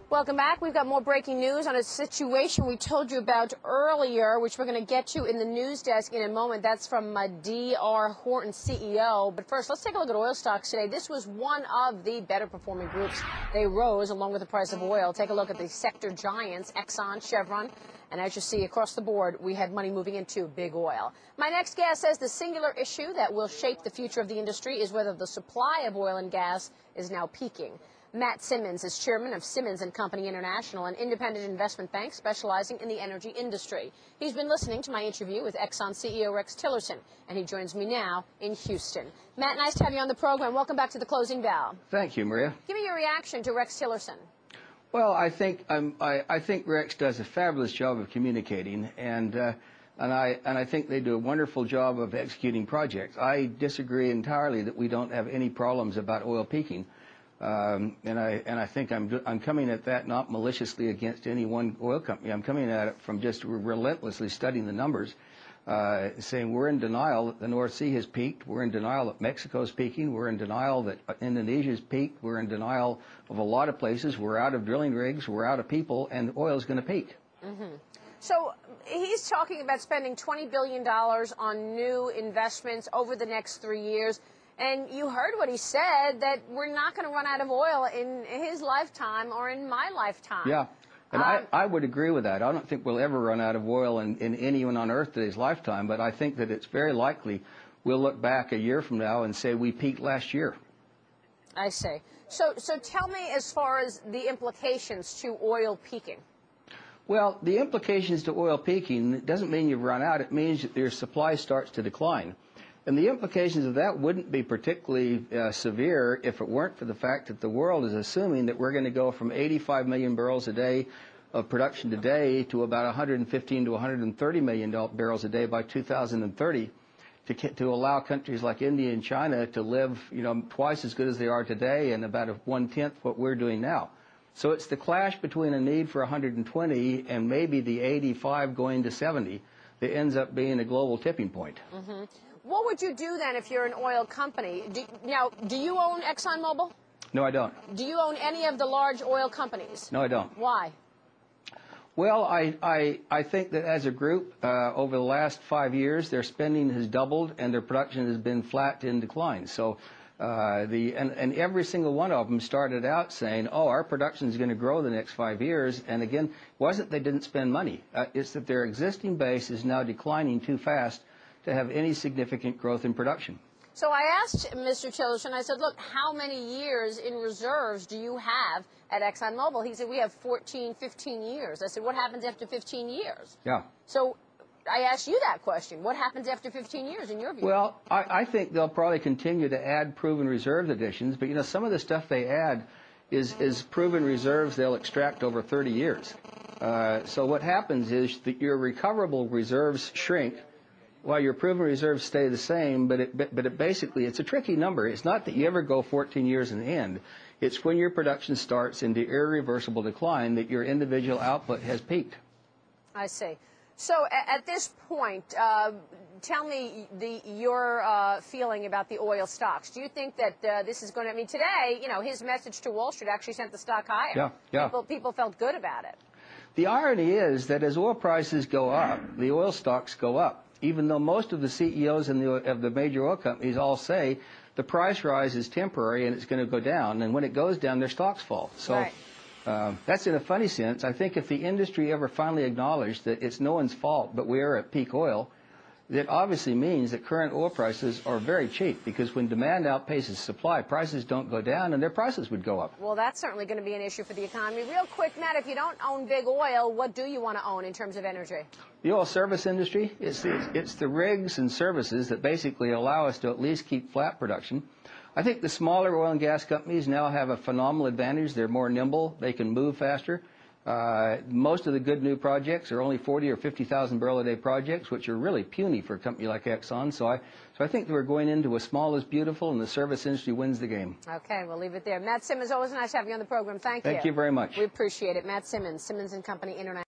Welcome back. We've got more breaking news on a situation we told you about earlier, which we're going to get to in the news desk in a moment. That's from D.R. Horton CEO. But first, let's take a look at oil stocks today. This was one of the better performing groups. They rose along with the price of oil. Take a look at the sector giants, Exxon, Chevron. And as you see across the board, we had money moving into big oil. My next guest says the singular issue that will shape the future of the industry is whether the supply of oil and gas is now peaking. Matt Simmons is chairman of Simmons & Company International, an independent investment bank specializing in the energy industry. He's been listening to my interview with Exxon CEO Rex Tillerson, and he joins me now in Houston. Matt, nice to have you on the program. Welcome back to the Closing Bell. Thank you, Maria. Give me your reaction to Rex Tillerson. Well, I think Rex does a fabulous job of communicating, and I think they do a wonderful job of executing projects. I disagree entirely that we don't have any problems about oil peaking. And I think I'm coming at that not maliciously against any one oil company. I'm coming at it from just relentlessly studying the numbers, saying we're in denial that the North Sea has peaked. We're in denial that Mexico's peaking. We're in denial that Indonesia's peaked. We're in denial of a lot of places. We're out of drilling rigs. We're out of people, and oil's going to peak. Mm-hmm. So he's talking about spending $20 billion on new investments over the next 3 years. And you heard what he said, that we're not going to run out of oil in his lifetime or in my lifetime. Yeah, and I would agree with that. I don't think we'll ever run out of oil in anyone on Earth today's lifetime, but I think that it's very likely we'll look back a year from now and say we peaked last year. I see. So tell me as far as the implications to oil peaking. Well, the implications to oil peaking doesn't mean you've run out. It means that your supply starts to decline. And the implications of that wouldn't be particularly severe if it weren't for the fact that the world is assuming that we're going to go from 85 million barrels a day of production today to about 115 to 130 million barrels a day by 2030 to allow countries like India and China to live, twice as good as they are today and about 1/10 what we're doing now. So it's the clash between a need for 120 and maybe the 85 going to 70 that ends up being a global tipping point. Mm-hmm. What would you do then if you're an oil company? Do you own Exxon Mobil? No, I don't. Do you own any of the large oil companies? No, I don't. Why? Well, I think that as a group, over the last 5 years, their spending has doubled and their production has been flat to in decline. So, and every single one of them started out saying, oh, our production is going to grow the next 5 years. And again, it wasn't they didn't spend money. It's that their existing base is now declining too fast to have any significant growth in production. So I asked Mr. Tillerson, I said, look, how many years in reserves do you have at Exxon Mobil? He said, we have 14, 15 years. I said, what happens after 15 years? Yeah. So I asked you that question. What happens after 15 years in your view? Well, I think they'll probably continue to add proven reserve additions, but some of the stuff they add is proven reserves they'll extract over 30 years. So what happens is that your recoverable reserves shrink while your proven reserves stay the same, but it basically, it's a tricky number. It's not that you ever go 14 years and end. It's when your production starts into irreversible decline that your individual output has peaked. I see. So at this point, tell me your feeling about the oil stocks. Do you think that this is going to, today, his message to Wall Street actually sent the stock higher. Yeah. People felt good about it. The irony is that as oil prices go up, the oil stocks go up. Even though most of the CEOs of the major oil companies all say the price rise is temporary and it's going to go down, and when it goes down, their stocks fall. So right. That's in a funny sense. I think if the industry ever finally acknowledged that it's no one's fault, but we are at peak oil, that obviously means that current oil prices are very cheap, because when demand outpaces supply, prices don't go down, and their prices would go up. Well, that's certainly going to be an issue for the economy. Real quick, Matt, if you don't own big oil, what do you want to own in terms of energy? The oil service industry, it's the rigs and services that basically allow us to at least keep flat production. I think the smaller oil and gas companies now have a phenomenal advantage. They're more nimble. They can move faster. Most of the good new projects are only 40 or 50,000 barrel a day projects, which are really puny for a company like Exxon. So I think we're going into a small is beautiful, and the service industry wins the game. Okay, we'll leave it there. Matt Simmons, always nice to have you on the program. Thank you. Thank you very much. We appreciate it. Matt Simmons, Simmons & Company International.